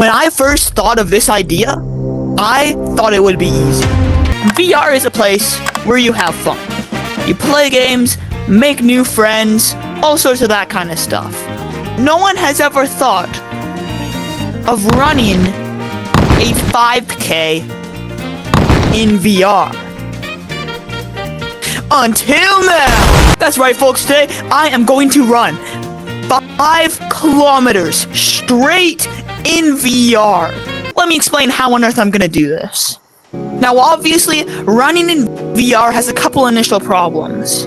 When I first thought of this idea, I thought it would be easy. VR is a place where you have fun. You play games, make new friends, all sorts of that kind of stuff. No one has ever thought of running a 5K in VR. Until now! That's right, folks, today I am going to run 5 kilometers straight in VR. Let me explain how on earth I'm gonna do this. Now, obviously, running in VR has a couple initial problems.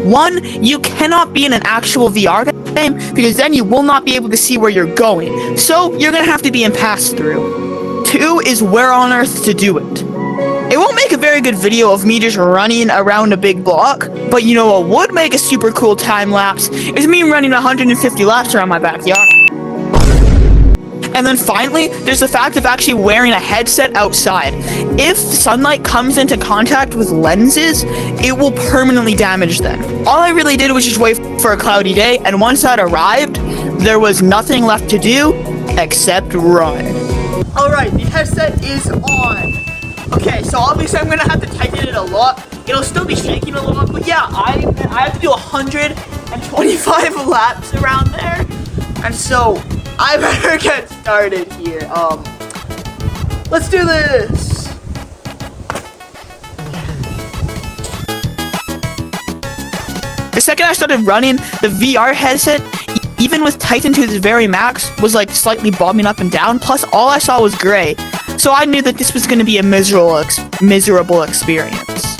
One, you cannot be in an actual VR game because then you will not be able to see where you're going. So, you're gonna have to be in pass-through. 2 is where on earth to do it. It won't make a very good video of me just running around a big block, but you know what would make a super cool time lapse is me running 150 laps around my backyard. And then finally, there's the fact of actually wearing a headset outside. If sunlight comes into contact with lenses, it will permanently damage them. All I really did was just wait for a cloudy day, and once that arrived, there was nothing left to do except run. Alright, the headset is on. Okay, so obviously I'm gonna have to tighten it a lot. It'll still be shaking a lot, but yeah, I have to do 125 laps around there. And so, I better get started here. Let's do this. The second I started running, the VR headset, even with tightened to its very max, was like slightly bobbing up and down. Plus, all I saw was gray. So I knew that this was going to be a miserable experience.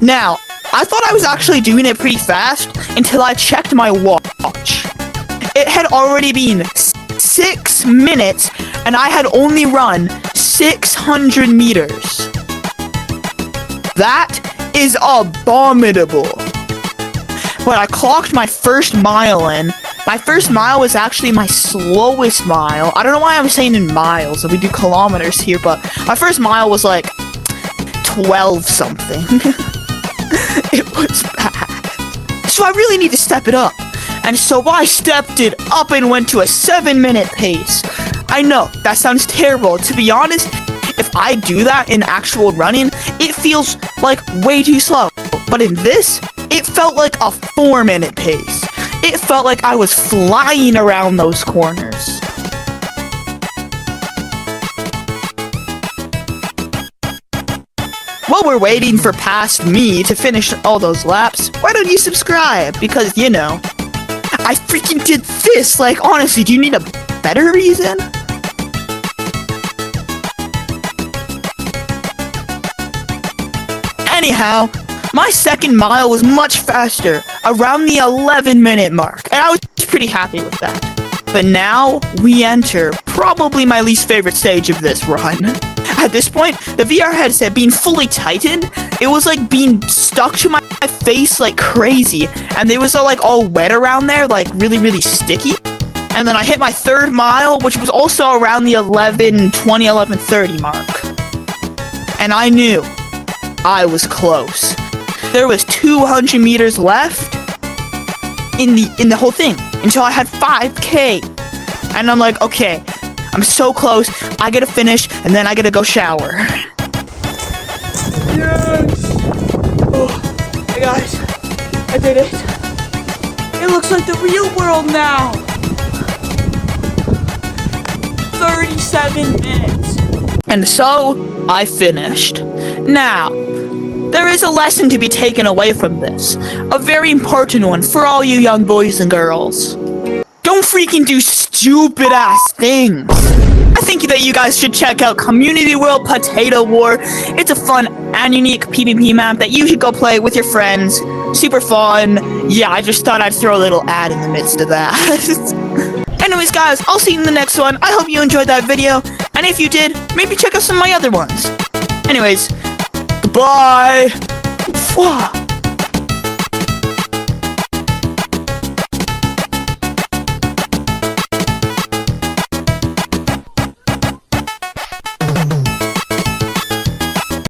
Now, I thought I was actually doing it pretty fast until I checked my watch. It had already been 6 minutes, and I had only run 600 meters. That is abominable. When I clocked my first mile in, my first mile was actually my slowest mile. I don't know why I'm saying in miles, so we do kilometers here, but my first mile was like 12 something. It was bad. So I really need to step it up. And so I stepped it up and went to a 7-minute pace. I know, that sounds terrible. To be honest, if I do that in actual running, it feels like way too slow. But in this, it felt like a 4-minute pace. It felt like I was flying around those corners. While we're waiting for past me to finish all those laps, why don't you subscribe? Because, you know, I freaking did this! Like, honestly, do you need a better reason? Anyhow, my second mile was much faster, around the 11-minute mark, and I was pretty happy with that. But now, we enter probably my least favorite stage of this run. At this point, the VR headset being fully tightened, it was like being stuck to my face like crazy, and it was all wet around there, like really, really sticky. And then I hit my third mile, which was also around the 11:30 mark. And I knew I was close. There was 200 meters left in the whole thing until I had 5K. And I'm like, okay, I'm so close. I gotta finish, and then I gotta go shower. Yes! Oh, hey guys, I did it. It looks like the real world now. 37 minutes. And so, I finished. Now, there is a lesson to be taken away from this. A very important one for all you young boys and girls. Don't freaking do stupid-ass things. I think that you guys should check out Community World Potato War. It's a fun and unique PvP map that you should go play with your friends. Super fun. Yeah, I just thought I'd throw a little ad in the midst of that. Anyways, guys, I'll see you in the next one. I hope you enjoyed that video. And if you did, maybe check out some of my other ones. Anyways, goodbye.